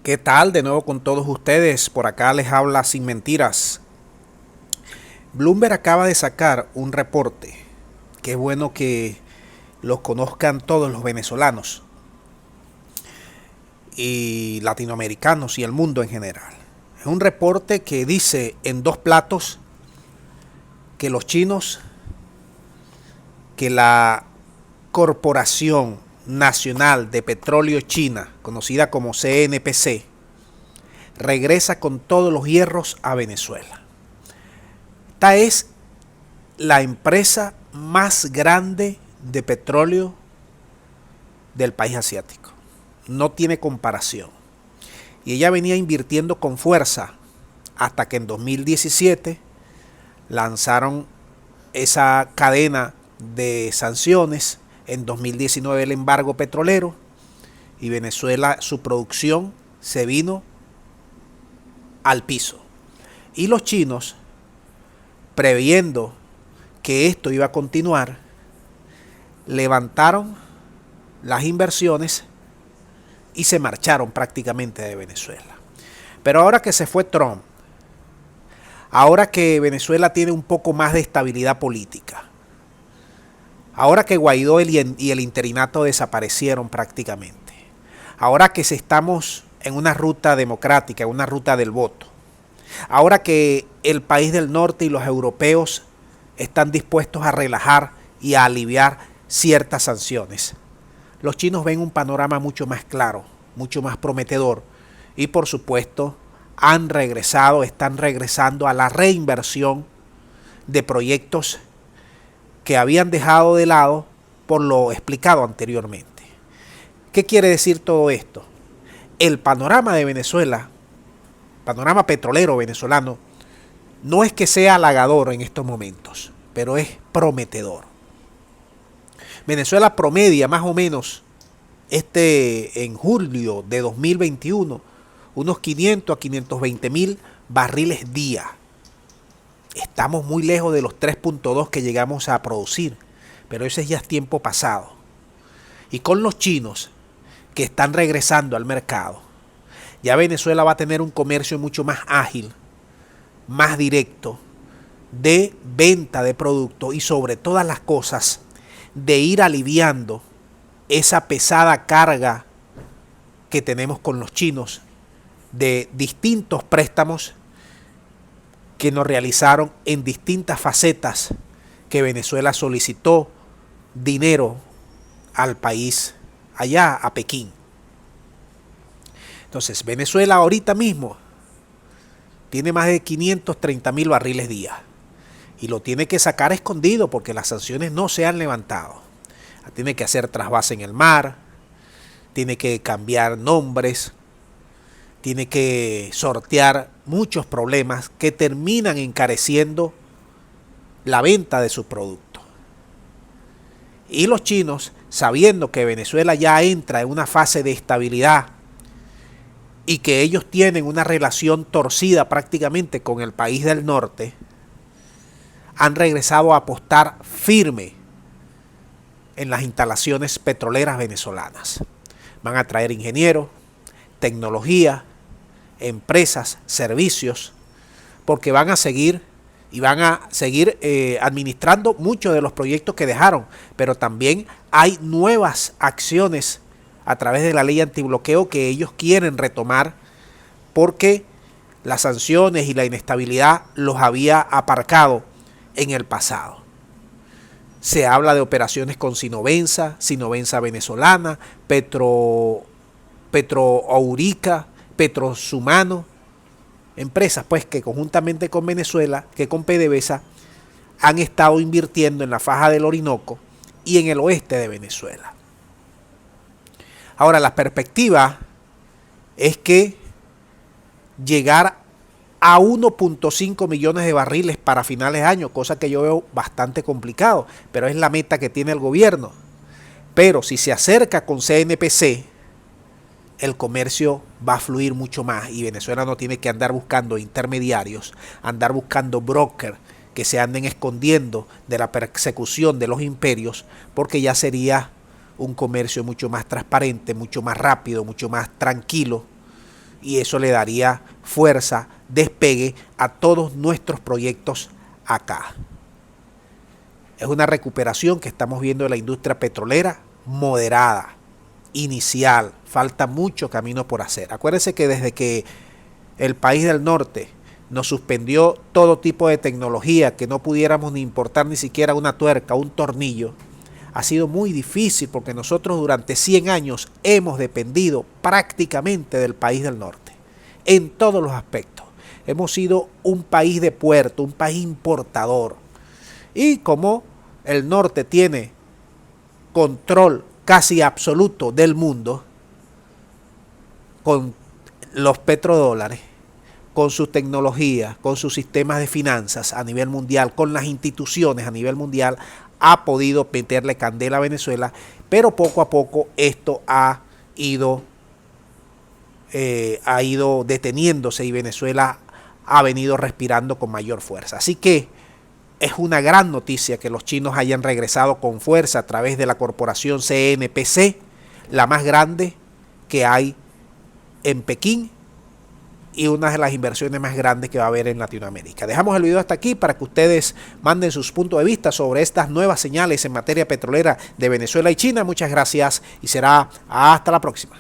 ¿Qué tal? De nuevo con todos ustedes. Por acá les habla Sin Mentiras. Bloomberg acaba de sacar un reporte. Qué bueno que los conozcan todos los venezolanos y latinoamericanos y el mundo en general. Es un reporte que dice en dos platos que los chinos, que la Corporación Nacional de Petróleo China, conocida como CNPC, regresa con todos los hierros a Venezuela. Esta es la empresa más grande de petróleo del país asiático. No tiene comparación. Y ella venía invirtiendo con fuerza hasta que en 2017 lanzaron esa cadena de sanciones. En 2019 el embargo petrolero y Venezuela, su producción se vino al piso. Y los chinos, previendo que esto iba a continuar, levantaron las inversiones y se marcharon prácticamente de Venezuela. Pero ahora que se fue Trump, ahora que Venezuela tiene un poco más de estabilidad política, ahora que Guaidó y el interinato desaparecieron prácticamente, ahora que estamos en una ruta democrática, en una ruta del voto, ahora que el país del norte y los europeos están dispuestos a relajar y a aliviar ciertas sanciones, los chinos ven un panorama mucho más claro, mucho más prometedor y por supuesto están regresando a la reinversión de proyectos que habían dejado de lado por lo explicado anteriormente. ¿Qué quiere decir todo esto? El panorama de Venezuela, panorama petrolero venezolano, no es que sea halagador en estos momentos, pero es prometedor. Venezuela promedia más o menos en julio de 2021 unos 500 a 520 mil barriles día. Estamos muy lejos de los 3.2 que llegamos a producir, pero ese ya es tiempo pasado. Y con los chinos que están regresando al mercado, ya Venezuela va a tener un comercio mucho más ágil, más directo, de venta de productos y sobre todas las cosas, de ir aliviando esa pesada carga que tenemos con los chinos de distintos préstamos que nos realizaron en distintas facetas que Venezuela solicitó dinero al país, allá a Pekín. Entonces, Venezuela ahorita mismo tiene más de 530 mil barriles día y lo tiene que sacar escondido porque las sanciones no se han levantado. Tiene que hacer trasvase en el mar, tiene que cambiar nombres, tiene que sortear muchos problemas que terminan encareciendo la venta de su producto. Y los chinos, sabiendo que Venezuela ya entra en una fase de estabilidad y que ellos tienen una relación torcida prácticamente con el país del norte, han regresado a apostar firme en las instalaciones petroleras venezolanas. Van a traer ingenieros, tecnología, empresas, servicios, porque van a seguir administrando muchos de los proyectos que dejaron, pero también hay nuevas acciones a través de la ley antibloqueo que ellos quieren retomar porque las sanciones y la inestabilidad los había aparcado en el pasado. Se habla de operaciones con Sinovenza venezolana, Petroaurica, Petrosumano, empresas pues que conjuntamente con Venezuela, que con PDVSA han estado invirtiendo en la faja del Orinoco y en el oeste de Venezuela. Ahora la perspectiva es que llegar a 1.5 millones de barriles para finales de año, cosa que yo veo bastante complicado, pero es la meta que tiene el gobierno. Pero si se acerca con CNPC, el comercio va a fluir mucho más y Venezuela no tiene que andar buscando intermediarios, andar buscando brokers que se anden escondiendo de la persecución de los imperios, porque ya sería un comercio mucho más transparente, mucho más rápido, mucho más tranquilo y eso le daría fuerza, despegue a todos nuestros proyectos acá. Es una recuperación que estamos viendo de la industria petrolera moderada, inicial, falta mucho camino por hacer. Acuérdense que desde que el país del norte nos suspendió todo tipo de tecnología, que no pudiéramos ni importar ni siquiera una tuerca, un tornillo, ha sido muy difícil porque nosotros durante 100 años hemos dependido prácticamente del país del norte, en todos los aspectos. Hemos sido un país de puerto, un país importador. Y como el norte tiene control casi absoluto del mundo, con los petrodólares, con sus tecnologías, con sus sistemas de finanzas a nivel mundial, con las instituciones a nivel mundial, ha podido meterle candela a Venezuela, pero poco a poco esto ha ido deteniéndose y Venezuela ha venido respirando con mayor fuerza. Así que es una gran noticia que los chinos hayan regresado con fuerza a través de la corporación CNPC, la más grande que hay en Pekín y una de las inversiones más grandes que va a haber en Latinoamérica. Dejamos el video hasta aquí para que ustedes manden sus puntos de vista sobre estas nuevas señales en materia petrolera de Venezuela y China. Muchas gracias y será hasta la próxima.